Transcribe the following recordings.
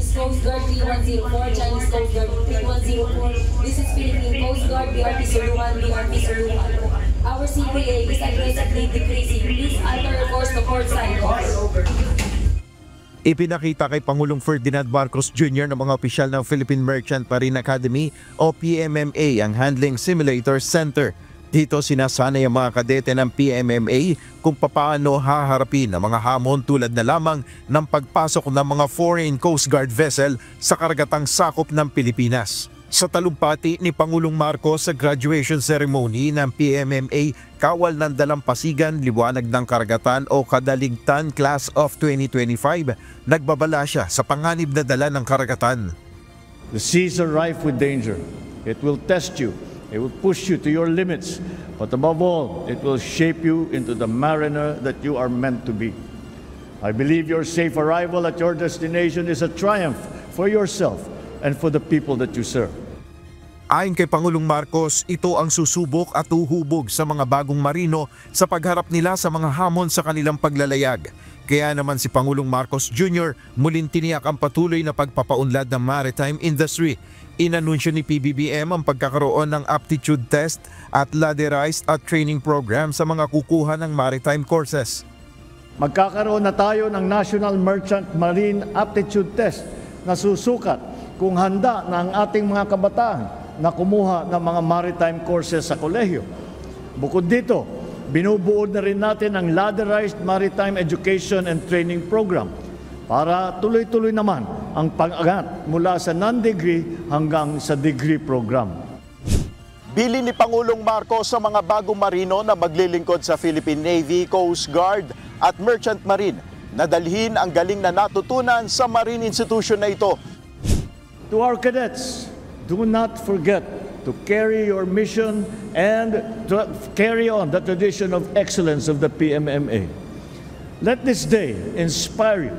Chinese Coast Guard 3104, Chinese Coast Guard 3104. This is Philippine Coast Guard, BRP Suluhan, BRP Suluhan. Our CPA is aggressively decreasing. Please alter your course to port side. Ipinakita kay Pangulong Ferdinand Marcos Jr. ng mga opisyal ng Philippine Merchant Marine Academy o PMMA ang Handling Simulator Center. Dito sinasanay ang mga kadete ng PMMA kung papaano haharapin ang mga hamon tulad na lamang ng pagpasok ng mga foreign Coast Guard vessel sa karagatang sakop ng Pilipinas. Sa talumpati ni Pangulong Marcos sa graduation ceremony ng PMMA Kawal ng Dalampasigan, Liwanag ng Karagatan o Kadaligtan Class of 2025, nagbabala siya sa panganib na dala ng karagatan. The seas are rife with danger. It will test you. It will push you to your limits. But above all, it will shape you into the mariner that you are meant to be. I believe your safe arrival at your destination is a triumph for yourself and for the people that you serve. Ayon kay Pangulong Marcos, ito ang susubok at uhubog sa mga bagong marino sa pagharap nila sa mga hamon sa kanilang paglalayag. Kaya naman si Pangulong Marcos Jr. muling tiniyak ang patuloy na pagpapaunlad ng maritime industry. Inanunsyo ni PBBM ang pagkakaroon ng aptitude test at ladderized at training program sa mga kukuha ng maritime courses. Magkakaroon na tayo ng National Merchant Marine Aptitude Test na susukat kung handa na ang ating mga kabataan na kumuha ng mga maritime courses sa kolehiyo. Bukod dito, binubuod na rin natin ang ladderized maritime education and training program para tuloy-tuloy naman ang pag-angat mula sa non-degree hanggang sa degree program. Bili ni Pangulong Marcos sa mga bagong marino na maglilingkod sa Philippine Navy, Coast Guard at Merchant Marine na dalhin ang galing na natutunan sa marine institution na ito. To our cadets, do not forget to carry your mission and to carry on the tradition of excellence of the PMMA. Let this day inspire you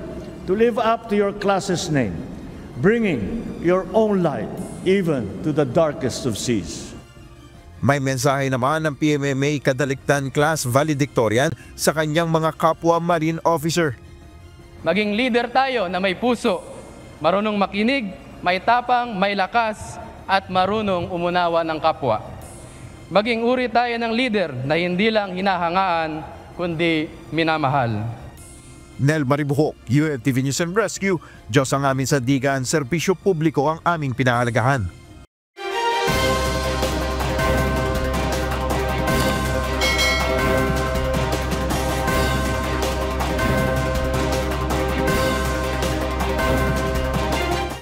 to live up to your class's name, bringing your own light even to the darkest of seas. May mensahe naman ng PMMA Kadaligtan Class Valedictorian sa kanyang mga kapwa marine officer. Maging leader tayo na may puso, marunong makinig, may tapang, may lakas, at marunong umunawa ng kapwa. Maging uri tayo ng leader na hindi lang hinahangaan, kundi minamahal. Nel Maribuhok, UNTV News and Rescue, Diyos ang aming sandigan, serbisyo publiko ang aming pinahalagahan.